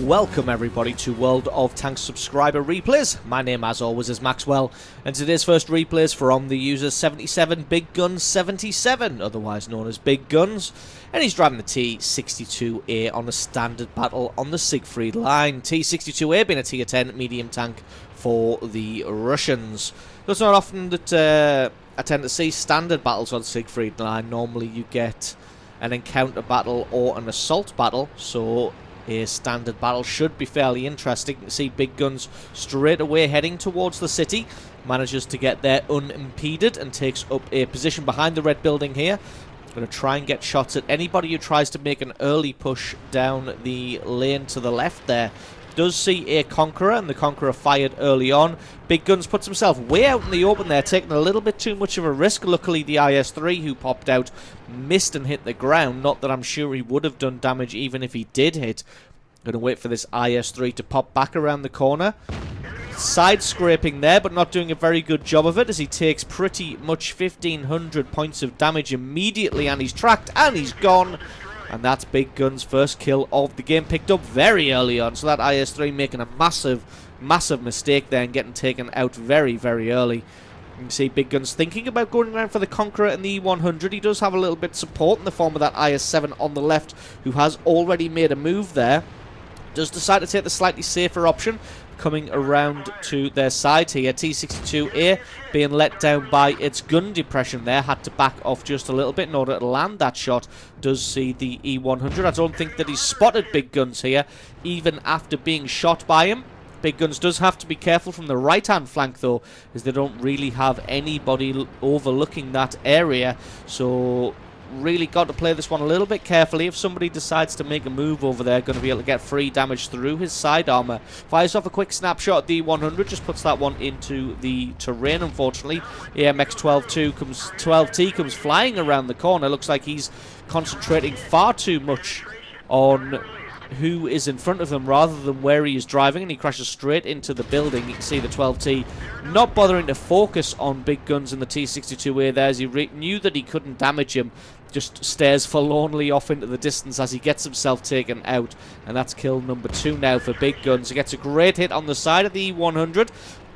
Welcome everybody to World of Tanks subscriber replays. My name as always is Maxwell, and today's first replay is from the user 77 Big Gun 77, otherwise known as Big Guns, and he's driving the T-62A on a standard battle on the Siegfried Line. T-62A being a tier 10 medium tank for the Russians. It's not often that I tend to see standard battles on Siegfried Line. Normally you get an encounter battle or an assault battle, so a standard battle should be fairly interesting. You can see Big Guns straight away heading towards the city. Manages to get there unimpeded and takes up a position behind the red building here. Going to try and get shots at anybody who tries to make an early push down the lane to the left there. Does see a Conqueror, and the Conqueror fired early on. Big Guns puts himself way out in the open there, taking a little bit too much of a risk. Luckily, the IS-3 who popped out missed and hit the ground. Not that I'm sure he would have done damage even if he did hit. Going to wait for this IS-3 to pop back around the corner. Side scraping there, but not doing a very good job of it, as he takes pretty much 1,500 points of damage immediately, and he's tracked, and he's gone. And that's Big Gun's first kill of the game, picked up very early on. So that IS-3 making a massive mistake there and getting taken out very, very early. You can see Big Gun's thinking about going around for the Conqueror and the E100. He does have a little bit of support in the form of that IS-7 on the left, who has already made a move there. Does decide to take the slightly safer option, coming around to their side here. T-62A being let down by its gun depression there, had to back off just a little bit in order to land that shot. Does see the E100. I don't think that he's spotted Big Guns here, even after being shot by him. Big Guns does have to be careful from the right-hand flank, though, as they don't really have anybody overlooking that area. So really got to play this one a little bit carefully. If somebody decides to make a move over there, going to be able to get free damage through his side armor. Fires off a quick snapshot at the 100, just puts that one into the terrain, unfortunately. AMX-12T comes flying around the corner. Looks like he's concentrating far too much on who is in front of them rather than where he is driving, and he crashes straight into the building. You can see the 12T not bothering to focus on Big Guns in the T-62A there, as he knew that he couldn't damage him. Just stares forlornly off into the distance as he gets himself taken out, and that's kill number 2 now for Big Guns. He gets a great hit on the side of the E100.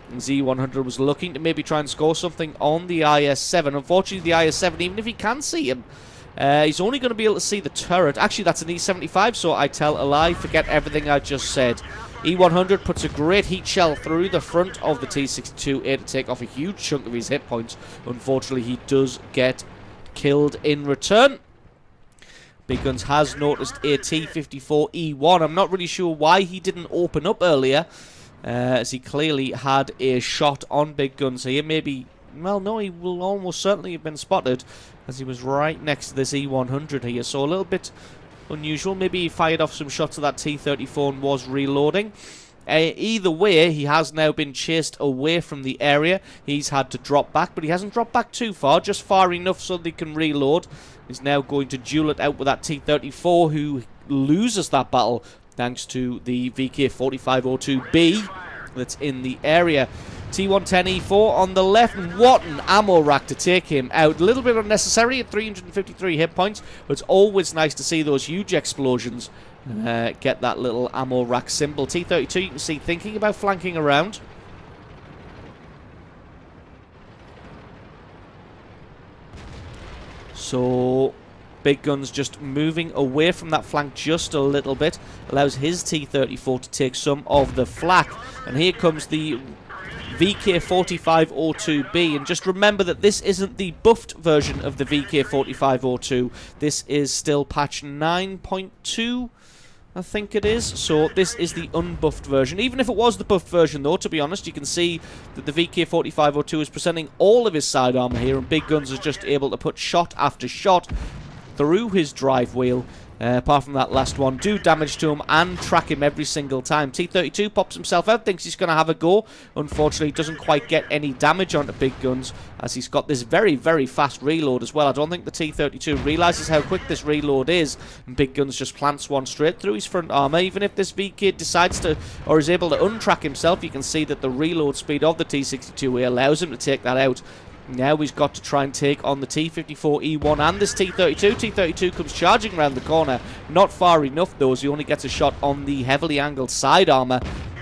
And Z100 was looking to maybe try and score something on the IS-7. Unfortunately, the IS-7, even if he can see him, he's only going to be able to see the turret. Actually, that's an E75, so I tell a lie. Forget everything I just said. E100 puts a great heat shell through the front of the T-62A to take off a huge chunk of his hit points. Unfortunately, he does get killed in return. Big Guns has noticed a T-54E1. I'm not really sure why he didn't open up earlier, as he clearly had a shot on Big Guns here. Maybe, well, no, he will almost certainly have been spotted, as he was right next to this E100 here. So a little bit unusual. Maybe he fired off some shots of that T-34 and was reloading. Either way, he has now been chased away from the area. He's had to drop back, but he hasn't dropped back too far, just far enough so they can reload. He's now going to duel it out with that T-34, who loses that battle thanks to the VK4502B that's in the area. T110E4 on the left, and what an ammo rack to take him out. A little bit unnecessary at 353 hit points, but it's always nice to see those huge explosions. Get that little ammo rack symbol. T-32, you can see, thinking about flanking around. So Big Guns just moving away from that flank just a little bit. Allows his T-34 to take some of the flak. And here comes the VK4502B, and just remember that this isn't the buffed version of the VK4502. This is still patch 9.2, I think it is. So this is the unbuffed version. Even if it was the buffed version, though, to be honest, you can see that the VK4502 is presenting all of his side armor here, and Big Guns is just able to put shot after shot through his drive wheel. Apart from that last one, do damage to him and track him every single time. T-32 pops himself out, thinks he's going to have a go. Unfortunately, doesn't quite get any damage onto Big Guns, as he's got this very, very fast reload as well. I don't think the T-32 realizes how quick this reload is, and Big Guns just plants one straight through his front armor. Even if this VK decides to, or is able to untrack himself, you can see that the reload speed of the T-62A allows him to take that out. Now he's got to try and take on the T-54E1 and this T-32. T-32 comes charging around the corner. Not far enough, though, as he only gets a shot on the heavily angled side armour.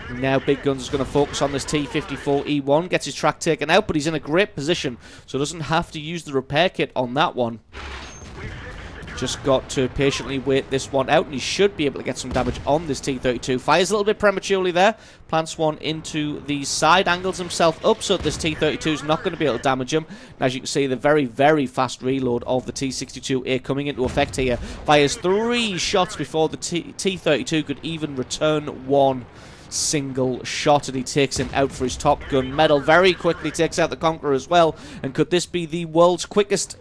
Now Big Guns is going to focus on this T-54E1. Gets his track taken out, but he's in a great position, so doesn't have to use the repair kit on that one. Just got to patiently wait this one out, and he should be able to get some damage on this T-32. Fires a little bit prematurely there. Plants one into the side, angles himself up so that this T-32 is not going to be able to damage him. And as you can see, the very, very fast reload of the T-62A coming into effect here. Fires 3 shots before the T-32 could even return one single shot, and he takes him out for his Top Gun medal. Very quickly takes out the Conqueror as well. And could this be the world's quickest?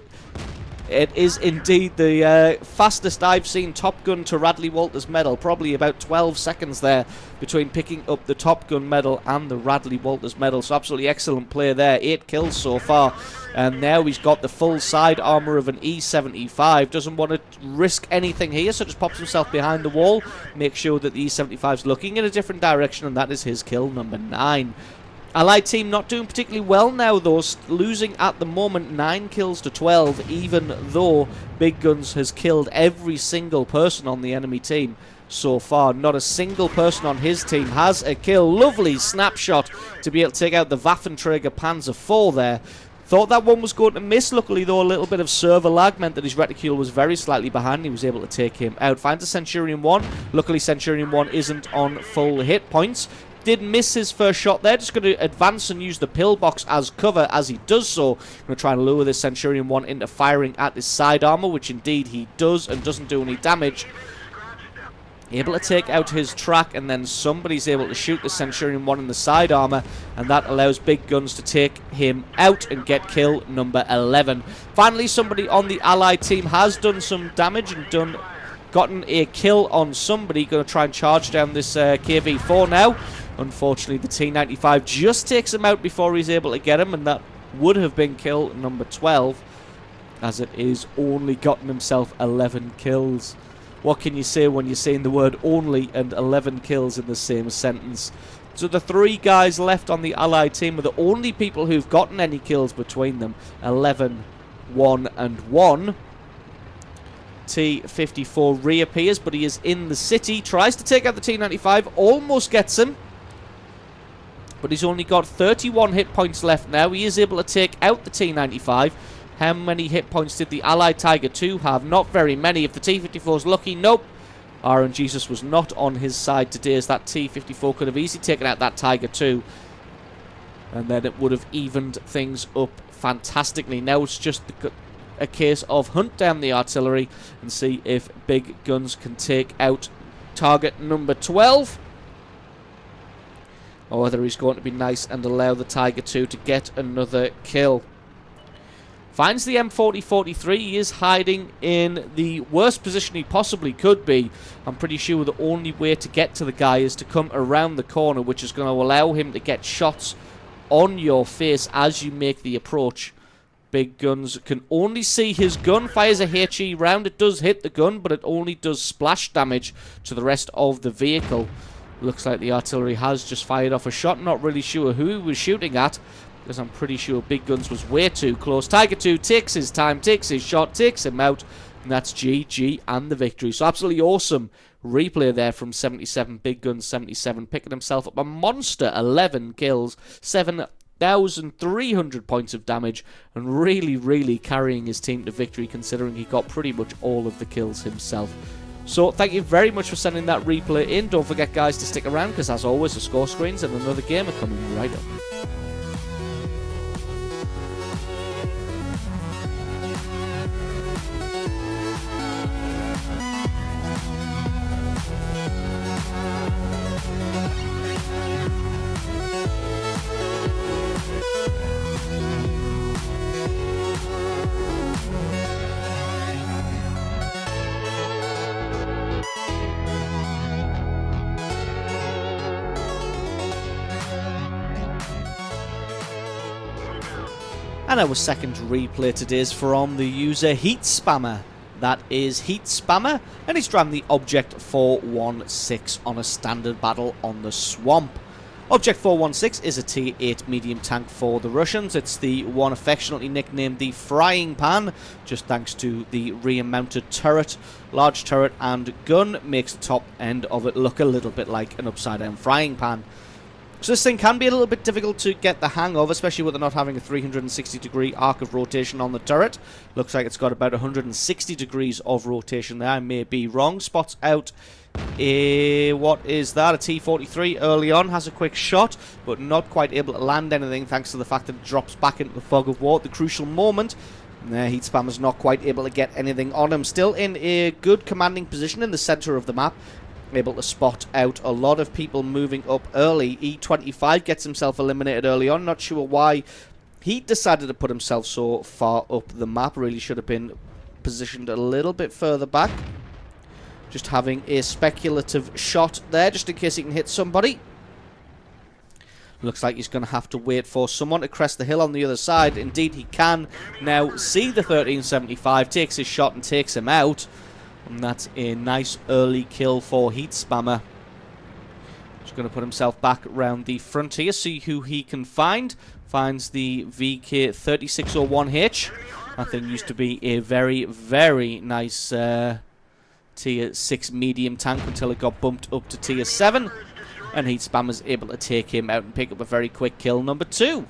It is indeed the fastest I've seen Top Gun to Radley Walters medal. Probably about 12 seconds there between picking up the Top Gun medal and the Radley Walters medal. So absolutely excellent play there. 8 kills so far. And now he's got the full side armour of an E-75. Doesn't want to risk anything here, so just pops himself behind the wall. Make sure that the E-75 is looking in a different direction, and that is his kill number 9. Allied team not doing particularly well now, though, losing at the moment 9 kills to 12, even though Big Guns has killed every single person on the enemy team so far. Not a single person on his team has a kill. Lovely snapshot to be able to take out the Waffenträger Panzer IV there. Thought that one was going to miss. Luckily, though, a little bit of server lag meant that his reticule was very slightly behind. He was able to take him out. Finds a Centurion 1. Luckily, Centurion 1 isn't on full hit points. Did miss his first shot there. Just going to advance and use the pillbox as cover as he does so. Going to try and lure this Centurion 1 into firing at his side armor, which indeed he does, and doesn't do any damage. Able to take out his track, and then somebody's able to shoot the Centurion 1 in the side armor, and that allows Big Guns to take him out and get kill number 11. Finally, somebody on the Allied team has done some damage and gotten a kill on somebody. Going to try and charge down this KV-4 now. Unfortunately, the T-95 just takes him out before he's able to get him, and that would have been kill number 12, as it is only gotten himself 11 kills. What can you say when you're saying the word only and 11 kills in the same sentence? So the 3 guys left on the Allied team are the only people who've gotten any kills between them. 11, 1 and 1. T-54 reappears, but he is in the city. Tries to take out the T-95, almost gets him. But he's only got 31 hit points left now. He is able to take out the T-95. How many hit points did the Allied Tiger II have? Not very many. If the T-54 is lucky, nope. RNGesus was not on his side today, as that T-54 could have easily taken out that Tiger II. And then it would have evened things up fantastically. Now it's just a case of hunt down the artillery and see if Big Guns can take out target number 12. Or whether he's going to be nice and allow the Tiger II to get another kill. Finds the M4043. He is hiding in the worst position he possibly could be. I'm pretty sure the only way to get to the guy is to come around the corner, which is going to allow him to get shots on your face as you make the approach. Big Guns can only see his gun. Fires a HE round. It does hit the gun, but it only does splash damage to the rest of the vehicle. Looks like the artillery has just fired off a shot. Not really sure who he was shooting at, because I'm pretty sure Big Guns was way too close. Tiger II takes his time, takes his shot, takes him out, and that's GG and the victory. So absolutely awesome replay there from 77, Big Guns 77, picking himself up a monster 11 kills, 7,300 points of damage, and really, really carrying his team to victory, considering he got pretty much all of the kills himself. So thank you very much for sending that replay in. Don't forget, guys, to stick around, because as always, the score screens and another game are coming right up. And our second replay today is from the user Heat Spammer. That is Heat Spammer, and he's driving the Obj.416 on a standard battle on the swamp. Object.416 is a T-8 medium tank for the Russians. It's the one affectionately nicknamed the Frying Pan, just thanks to the rear-mounted turret. Large turret and gun makes the top end of it look a little bit like an upside-down frying pan. So this thing can be a little bit difficult to get the hang of, especially with it not having a 360-degree arc of rotation on the turret. Looks like it's got about 160 degrees of rotation there. I may be wrong. Spots out what is that? A T-43 early on. Has a quick shot, but not quite able to land anything thanks to the fact that it drops back into the fog of war at the crucial moment. Heat Spammer's not quite able to get anything on him. Still in a good commanding position in the center of the map. Able to spot out a lot of people moving up early. E25 gets himself eliminated early on. Not sure why he decided to put himself so far up the map. Really should have been positioned a little bit further back. Just having a speculative shot there, just in case he can hit somebody. Looks like he's going to have to wait for someone to crest the hill on the other side. Indeed, he can now see the 1375, takes his shot and takes him out. And that's a nice early kill for Heat Spammer. Just going to put himself back around the front here, see who he can find. Finds the VK3601H. That thing used to be a very, very nice Tier 6 medium tank until it got bumped up to Tier 7. And Heat Spammer's able to take him out and pick up a very quick kill, number 2.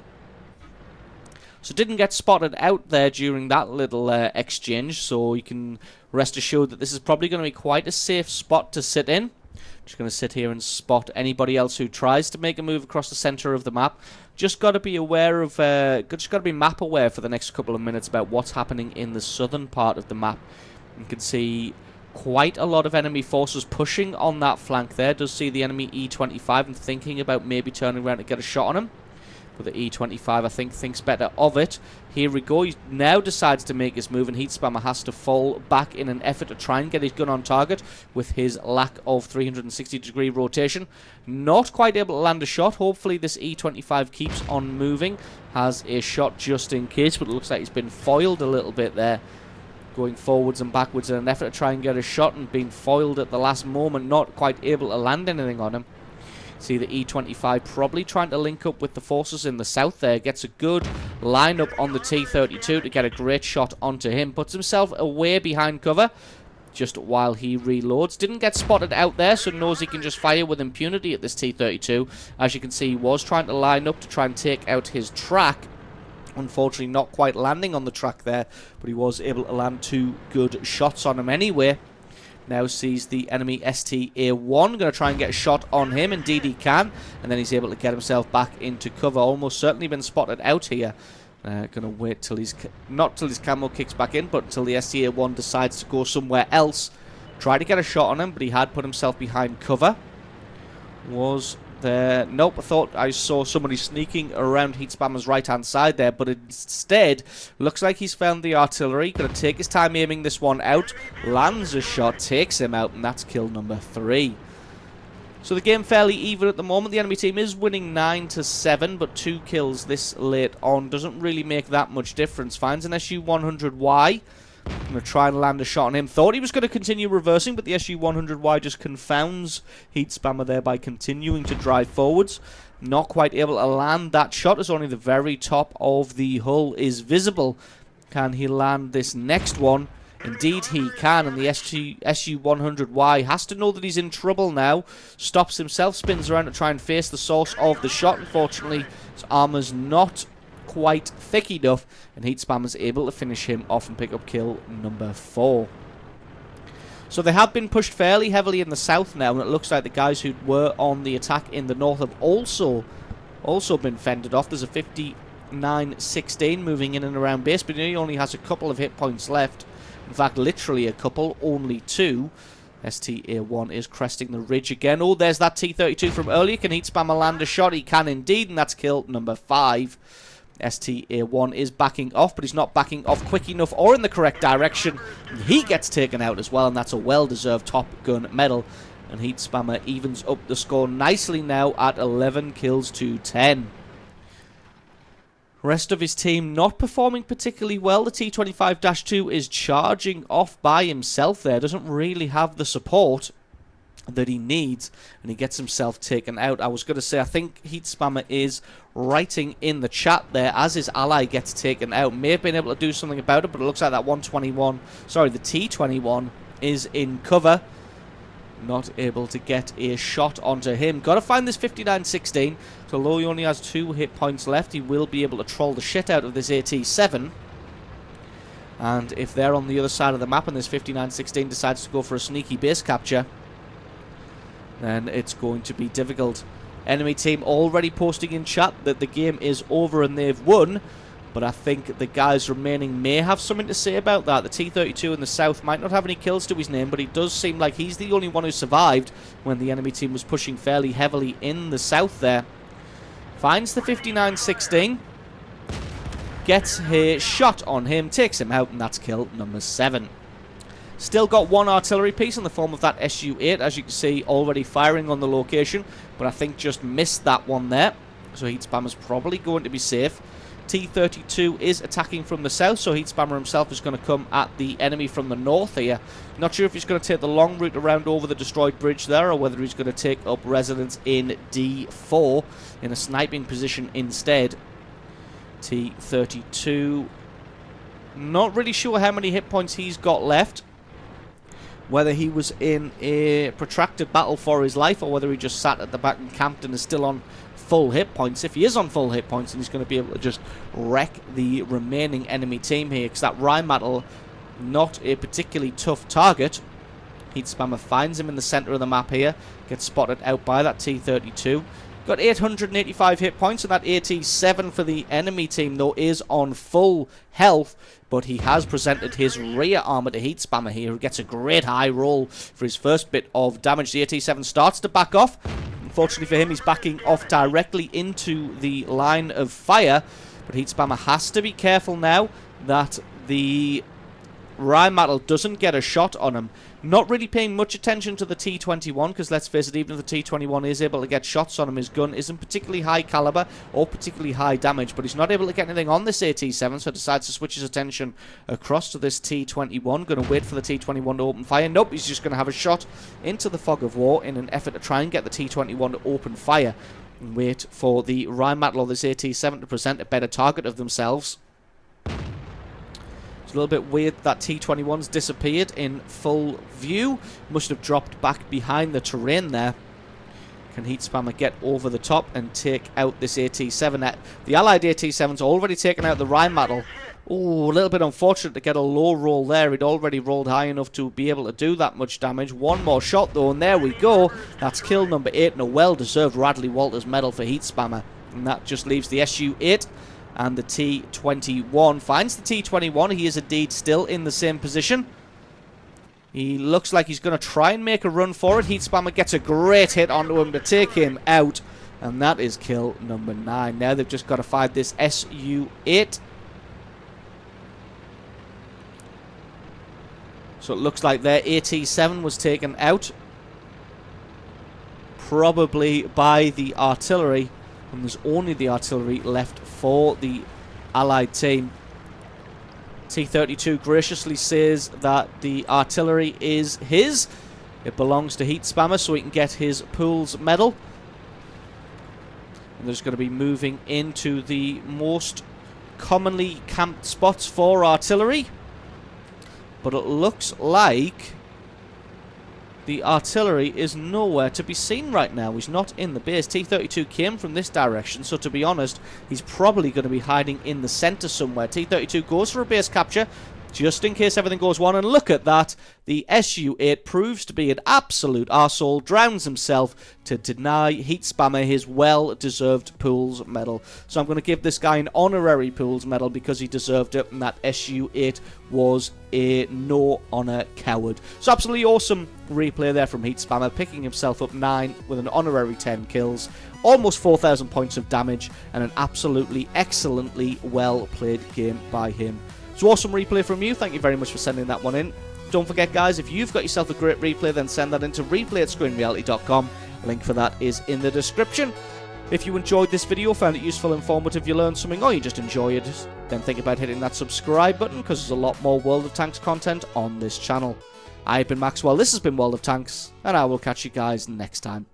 So didn't get spotted out there during that little exchange, so you can rest assured that this is probably going to be quite a safe spot to sit in. Just going to sit here and spot anybody else who tries to make a move across the center of the map. Just got to be aware of, just got to be map aware for the next couple of minutes about what's happening in the southern part of the map. You can see quite a lot of enemy forces pushing on that flank there. Does see the enemy E25 and thinking about maybe turning around to get a shot on him. But the E25, I think, thinks better of it. Here we go. He now decides to make his move, and Heat Spammer has to fall back in an effort to try and get his gun on target with his lack of 360-degree rotation. Not quite able to land a shot. Hopefully this E25 keeps on moving. Has a shot just in case, but it looks like he's been foiled a little bit there. Going forwards and backwards in an effort to try and get a shot, and being foiled at the last moment. Not quite able to land anything on him. See the E25 probably trying to link up with the forces in the south there. Gets a good lineup on the T-32 to get a great shot onto him. Puts himself away behind cover just while he reloads. Didn't get spotted out there, so knows he can just fire with impunity at this T-32. As you can see, he was trying to line up to try and take out his track. Unfortunately, not quite landing on the track there, but he was able to land 2 good shots on him anyway. Now sees the enemy STA-1. Going to try and get a shot on him. Indeed he can. And then he's able to get himself back into cover. Almost certainly been spotted out here. Going to wait till he's... Not till his camo kicks back in, but until the STA-1 decides to go somewhere else. Try to get a shot on him, but he had put himself behind cover. Was there... Nope, I thought I saw somebody sneaking around Heat Spammer's right-hand side there, but instead, looks like he's found the artillery. Going to take his time aiming this one out. Lands a shot, takes him out, and that's kill number 3. So the game fairly even at the moment. The enemy team is winning 9-7, but 2 kills this late on doesn't really make that much difference. Finds an SU-100Y. I'm going to try and land a shot on him. Thought he was going to continue reversing, but the SU-100Y just confounds Heat Spammer there by continuing to drive forwards. Not quite able to land that shot as only the very top of the hull is visible. Can he land this next one? Indeed he can, and the SU-100Y has to know that he's in trouble now. Stops himself, spins around to try and face the source of the shot. Unfortunately, his armor's not quite thick enough, and Heat Spammer's able to finish him off and pick up kill number 4. So they have been pushed fairly heavily in the south now, and it looks like the guys who were on the attack in the north have also been fended off. There's a 59-16 moving in and around base, but he only has a couple of hit points left. In fact, literally a couple, only 2. STA-1 is cresting the ridge again. Oh, there's that T-32 from earlier. Can Heat Spammer land a shot? He can indeed, and that's kill number 5. STA-1 is backing off, but he's not backing off quick enough or in the correct direction. He gets taken out as well, and that's a well-deserved Top Gun medal. And Heat Spammer evens up the score nicely now at 11 kills to 10. Rest of his team not performing particularly well. The T-25-2 is charging off by himself there. Doesn't really have the support. that he needs, and he gets himself taken out. I was going to say, I think Heat Spammer is writing in the chat there as his ally gets taken out. May have been able to do something about it, but it looks like that the T-21 is in cover. Not able to get a shot onto him. Got to find this 5916. So although he only has 2 hit points left, he will be able to troll the shit out of this AT-7. And if they're on the other side of the map and this 5916 decides to go for a sneaky base capture, then it's going to be difficult. Enemy team already posting in chat that the game is over and they've won, but I think the guys remaining may have something to say about that. The T-32 in the south might not have any kills to his name, but it does seem like he's the only one who survived when the enemy team was pushing fairly heavily in the south there. Finds the 5916, gets a shot on him, takes him out, and that's kill number 7. Still got 1 artillery piece in the form of that Su-8, as you can see, already firing on the location, but I think just missed that one there. So Heat Spammer's probably going to be safe. T-32 is attacking from the south, so Heat Spammer himself is going to come at the enemy from the north here. Not sure if he's going to take the long route around over the destroyed bridge there, or whether he's going to take up residence in D4 in a sniping position instead. T-32, not really sure how many hit points he's got left. Whether he was in a protracted battle for his life, or whether he just sat at the back and camped and is still on full hit points. If he is on full hit points, then he's going to be able to just wreck the remaining enemy team here, because that Rheinmetall, not a particularly tough target. Heat Spammer finds him in the center of the map here, gets spotted out by that T-32. Got 885 hit points, and that AT-7 for the enemy team, though, is on full health, but he has presented his rear armor to Heat Spammer here, who gets a great high roll for his first bit of damage. The AT-7 starts to back off. Unfortunately for him, he's backing off directly into the line of fire, but Heat Spammer has to be careful now that the Rheinmetall doesn't get a shot on him. Not really paying much attention to the T-21, because let's face it, even if the T-21 is able to get shots on him, his gun isn't particularly high caliber or particularly high damage, but he's not able to get anything on this AT-7, so decides to switch his attention across to this T-21. Going to wait for the T-21 to open fire. Nope, he's just going to have a shot into the fog of war in an effort to try and get the T-21 to open fire and wait for the Rheinmetall or this AT-7 to present a better target of themselves. It's a little bit weird that T-21's disappeared in full view. Must have dropped back behind the terrain there. Can Heat Spammer get over the top and take out this AT-7? The allied AT-7's already taken out the Rheinmetall. Oh, a little bit unfortunate to get a low roll there. He'd already rolled high enough to be able to do that much damage. One more shot though, and there we go. That's kill number 8 and a well-deserved Radley Walters medal for Heat Spammer. And that just leaves the Su-8 and the T-21. Finds the T-21. He is indeed still in the same position. He looks like he's going to try and make a run for it. Heat Spammer gets a great hit onto him to take him out. And that is kill number 9. Now they've just got to find this Su-8. So it looks like their AT-7 was taken out. Probably by the artillery. And there's only the artillery left for the allied team. T-32 graciously says that the artillery is his. It belongs to Heat Spammer, so he can get his Pool's medal. And there's going to be moving into the most commonly camped spots for artillery. But it looks like the artillery is nowhere to be seen right now. He's not in the base. T-32 came from this direction, so to be honest, he's probably going to be hiding in the center somewhere. T-32 goes for a base capture, just in case everything goes wrong, and look at that. The Su-8 proves to be an absolute arsehole, drowns himself to deny Heat Spammer his well-deserved Pool's medal. So I'm going to give this guy an honorary Pool's medal because he deserved it, and that Su-8 was a no-honor coward. So absolutely awesome replay there from Heat Spammer, picking himself up 9 with an honorary 10 kills, almost 4,000 points of damage, and an absolutely excellently well-played game by him. So awesome replay from you. Thank you very much for sending that one in. Don't forget, guys, if you've got yourself a great replay, then send that into replay@screenreality.com. Link for that is in the description. If you enjoyed this video, found it useful, informative, you learned something, or you just enjoy it, then think about hitting that subscribe button, because there's a lot more World of Tanks content on this channel. I've been Maxwell, this has been World of Tanks, and I will catch you guys next time.